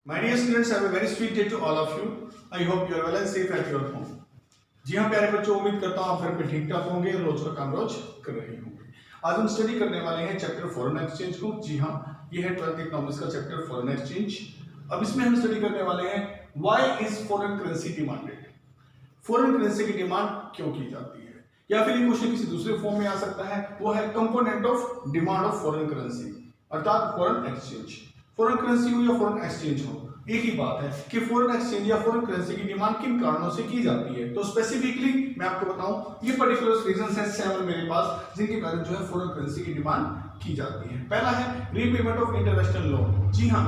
My dear students, have a very sweet day to all of you. I hope you are well and safe at your home. जी हाँ प्यारे बच्चों, उम्मीद करता हूँ आप घर पे ठीक ठाक होंगे, रोज का काम रोज कर रहे होंगे। आज हम स्टडी करने वाले हैं चैप्टर फॉरेन एक्सचेंज को। जी हाँ, ये है 12th इकोनॉमिक्स का चैप्टर फॉरेन एक्सचेंज। अब इसमें हम स्टडी करने वाले हैं why is foreign currency demanded. Foreign currency की डिमांड क्यों की जाती है, या फिर ये क्वेश्चन किसी दूसरे फॉर्म में आ सकता है, वो है component of demand of foreign currency, अर्थात फॉरेन एक्सचेंज। फॉरेन करेंसी हो या फॉरेन एक्सचेंज हो, एक ही बात है कि फॉरेन एक्सचेंज या फॉरेन करेंसी की डिमांड किन कारणों से की जाती है। तो स्पेसिफिकली मैं आपको बताऊं, ये पर्टिकुलर रीजंस हैं 7 मेरे पास जिनके कारण जो है फॉरेन करेंसी की डिमांड की जाती है। पहला है रीपेमेंट ऑफ इंटरनेशनल लोन। जी हाँ,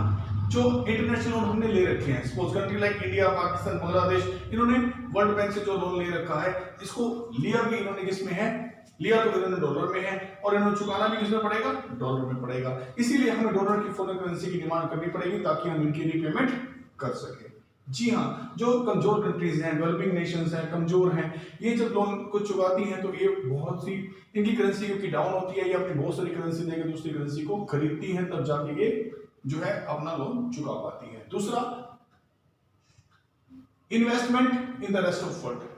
जो इंटरनेशनल लोन हमने ले रखे हैं, suppose country like India, Pakistan, Bangladesh, इन्होंने वर्ल्ड बैंक से जो लोन ले रखा है, इसको लिया भी इन्होंने किसमें है, लिया तो इन्होंने डॉलर में है और इन्होंने चुकाना भी किसमें पड़ेगा, डॉलर में पड़ेगा। इसीलिए हमें डॉलर की फॉरेन करेंसी की डिमांड करनी पड़ेगी ताकि हम इनकी रीपेमेंट कर सके। जी हाँ, जो कमजोर कंट्रीज हैं, डेवलपिंग नेशंस हैं, कमजोर हैं, ये जब लोन को चुकाती हैं तो ये बहुत सी इनकी करेंसी क्योंकि डाउन होती है, ये अपनी बहुत सारी करेंसी देकर दूसरी करेंसी को खरीदती हैं, तब जाके ये जो है अपना लोन चुका पाती है। दूसरा, investment in the rest of world.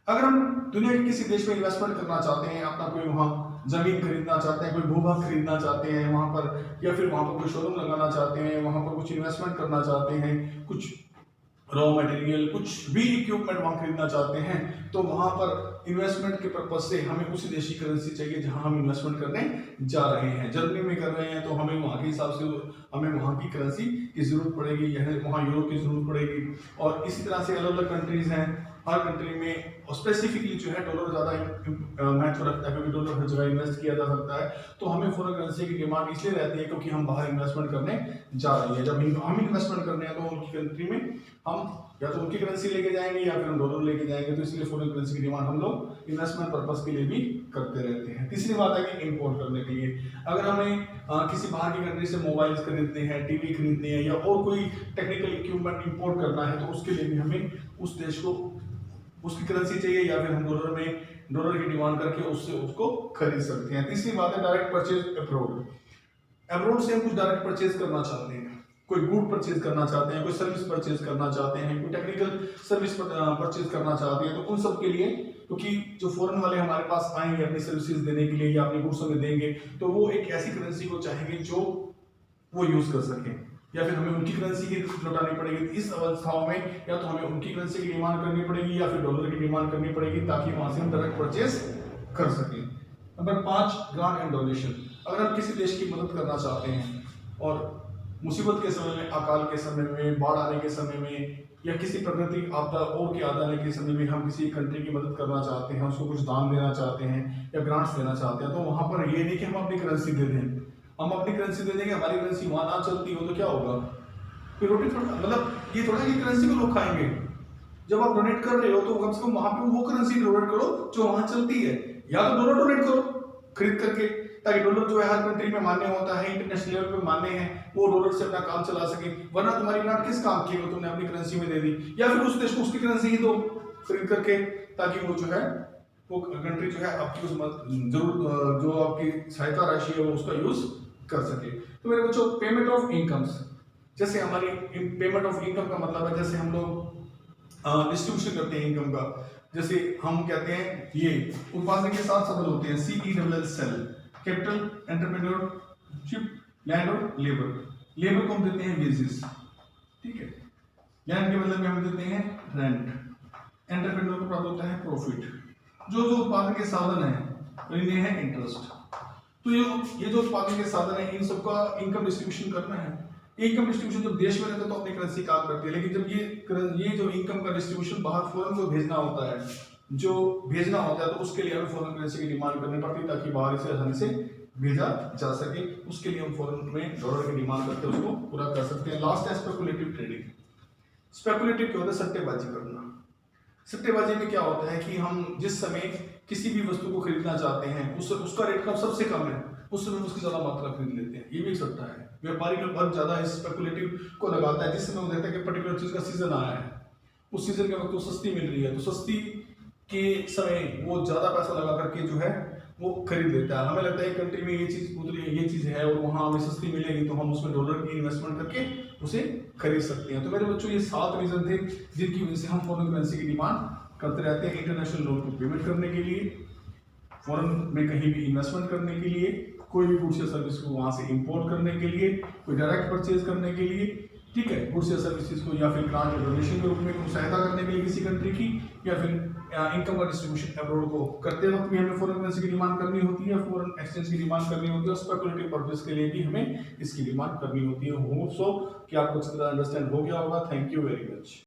अगर हम दुनिया के किसी देश में इन्वेस्टमेंट करना चाहते हैं, अपना कोई वहाँ जमीन खरीदना चाहते हैं, कोई भूभाग खरीदना चाहते हैं वहां पर, या फिर वहां पर कोई शोरूम लगाना चाहते हैं, वहां पर कुछ इन्वेस्टमेंट करना चाहते हैं, कुछ रॉ मटेरियल, कुछ भी इक्विपमेंट वहां खरीदना चाहते हैं, तो वहां पर इन्वेस्टमेंट के पर्पज से हमें उसी देश की करेंसी चाहिए जहां हम इन्वेस्टमेंट करने जा रहे हैं। जर्मनी में कर रहे हैं तो हमें वहां के हिसाब से हमें वहां की करेंसी की जरूरत पड़ेगी, या वहां यूरो की जरूरत पड़ेगी। और इसी तरह से अलग अलग कंट्रीज हैं, हर कंट्री में स्पेसिफिकली जो है डॉलर ज्यादा महत्व रखता है क्योंकि डॉलर हर जगह इन्वेस्ट किया जा सकता है। तो हमें फॉरेन करेंसी की डिमांड इसलिए रहती है क्योंकि हम बाहर इन्वेस्टमेंट करने जा रहे हैं। जब हम इन्वेस्टमेंट करने हैं तो उनकी कंट्री में हम या तो उनकी करेंसी लेके जाएंगे या फिर हम डॉलर लेके जाएंगे, तो इसलिए फॉरेन करेंसी की डिमांड हम लोग इन्वेस्टमेंट पर्पस के लिए भी करते रहते हैं। तीसरी बात है कि इंपोर्ट करने के लिए, अगर हमें किसी बाहर की कंट्री से मोबाइल्स खरीदने हैं, टीवी खरीदने हैं, या और कोई टेक्निकल इक्विपमेंट इंपोर्ट करना है, तो उसके लिए भी हमें उस देश को उसकी करेंसी चाहिए, या फिर हम डॉलर की डिमांड करके उससे उसको खरीद सकते हैं। तीसरी बात है डायरेक्ट परचेज अब्रोड। अब्रोड से हम कुछ डायरेक्ट परचेज करना चाहते हैं, कोई गुड परचेज करना चाहते हैं, कोई सर्विस परचेज करना चाहते हैं, कोई टेक्निकल सर्विस परचेज करना चाहते हैं, तो उन सब के लिए, क्योंकि जो फॉरेन वाले हमारे पास आएंगे अपनी सर्विसेज देने के लिए या अपनी गुड्स हमें देंगे, तो वो एक ऐसी करेंसी को चाहेंगे जो वो यूज कर सकें, या फिर हमें उनकी करेंसी ही लौटानी पड़ेगी। इस अवस्थाओं में या तो हमें उनकी करेंसी की डिमांड करनी पड़ेगी या फिर डॉलर की डिमांड करनी पड़ेगी ताकि वहां से हम डायरेक्ट परचेज कर सकें। Number 5, grant and donation. अगर हम किसी देश की मदद करना चाहते हैं और मुसीबत के समय में, अकाल के समय में, बाढ़ आने के समय में, या किसी प्राकृतिक आपदा और के आने के समय में हम किसी कंट्री की मदद करना चाहते हैं, उसको कुछ दान देना चाहते हैं या ग्रांट्स देना चाहते हैं, तो वहां पर ये नहीं कि हम अपनी करेंसी दे दें। हम अपनी करेंसी दे देंगे, हमारी करेंसी वहां ना चलती हो तो क्या होगा, फिर रोटी थोड़ा, मतलब ये थोड़ा कि करेंसी को लोग खाएंगे। जब आप डोनेट कर रहे हो तो कम से कम वहां पे वो करेंसी डोनेट करो जो वहां चलती है, या तो डॉलर डोनेट करो खरीद करके, ताकि डॉलर जो है हर कंट्री में मान्य होता है, इंटरनेशनल लेवल पे मान्य है, वो डॉलर से अपना काम चला सके। वरना तुम्हारी ग्रांट किस काम की है, तुमने अपनी करेंसी में दे दी, या फिर उस देश को उसकी करेंसी ही दो खरीद करके, ताकि वो जो है वो कंट्री जो है आपकी उस जरूर जो आपकी सहायता राशि है वो उसका यूज कर सके। तो मेरे बच्चों, पेमेंट ऑफ इनकम्स, जैसे हमारी पेमेंट ऑफ इनकम का मतलब है जैसे हम लोग डिस्ट्रीब्यूशन करते हैं इनकम का, जैसे हम कहते हैं ये उत्पादन के साथ शब्द होते हैं CELL, cell, capital, entrepreneurship, land और लेबर। लेबर को हम देते हैं वेजेस, ठीक है, लैंड के बदले में हम देते हैं रेंट, एंटरप्रेन्योर को प्राप्त होता है प्रॉफिट, जो उत्पादन के साधन है इन्हें है इंटरेस्ट। तो ये जो उत्पादन के साधन है, इन सबका इनकम डिस्ट्रीब्यूशन करना है। इनकम डिस्ट्रीब्यूशन जब देश में रहता है तो अपनी करेंसी काम करती है, लेकिन जब ये जो इनकम का डिस्ट्रीब्यूशन बाहर फॉरेन को भेजना होता है, जो भेजना होता है, तो उसके लिए हमें फॉरेन करेंसी की डिमांड करनी पड़ती है ताकि बाहर से आसानी से भेजा जा सके। उसके लिए हम फॉरेन में डॉलर की डिमांड करके उसको पूरा कर सकते हैं। लास्ट है स्पेकुलेटिव ट्रेडिंग। स्पेकुलेटिव क्या होता है, सट्टेबाजी करना। सट्टेबाजी में क्या होता है कि हम जिस समय किसी भी वस्तु को खरीदना चाहते हैं उसका रेट कब सबसे कम है, उस समय उसकी ज्यादा मात्रा खरीद लेते हैं। ये भी एक सट्टा है। व्यापारी लोग बहुत ज्यादा इस स्पेकुलेटिव को लगाता है जिस समय वो देखता है कि पर्टिकुलर चीज का सीजन आया है, उस सीजन के वक्त वो सस्ती मिल रही है, तो सस्ती के समय वो ज्यादा पैसा लगा करके जो है वो खरीद लेता है। हमें लगता है कंट्री में ये चीज उतरी, ये चीज है और वहां हमें सस्ती मिलेगी, तो हम उसमें डॉलर की इन्वेस्टमेंट करके उसे खरीद सकते हैं। तो मेरे बच्चों ये 7 रीजन थे जिनकी वजह से हम फॉरेन करेंसी की डिमांड करते रहते हैं। इंटरनेशनल लोन को पेमेंट करने के लिए, फॉरेन में कहीं भी इन्वेस्टमेंट करने के लिए, कोई भी गुड्स या सर्विस को वहां से इंपोर्ट करने के लिए, कोई डायरेक्ट परचेज करने के लिए, ठीक है, गुड्स या सर्विसेज को या फिर ग्रांट या डोनेशन के रूप में को सहायता करने के लिए किसी कंट्री की, या फिर इनकम का डिस्ट्रीब्यूशन अब्रॉड को करते वक्त भी हमें फॉरेन करेंसी की डिमांड करनी होती है, फॉरेन एक्सचेंज की डिमांड करनी होती है, और स्पेकुलेटिव पर्पस के लिए भी हमें इसकी डिमांड करनी होती है। होप सो कि आपको अच्छी तरह अंडरस्टैंड हो गया होगा। Thank you very much.